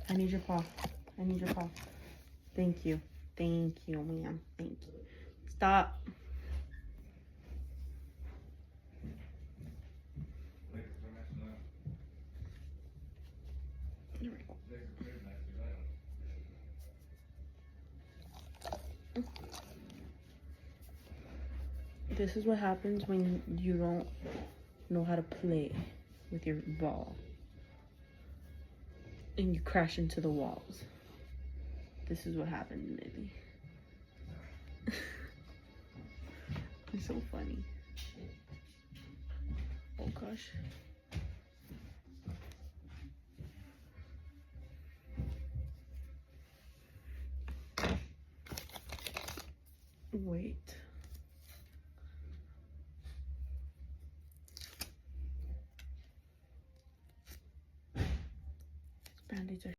I need your paw. I need your paw. Thank you. Thank you, ma'am. Thank you. Stop. There we go. This is what happens when you don't know how to play with your ball. And you crash into the walls. This is what happened, Lily. It's so funny. Oh gosh. Wait.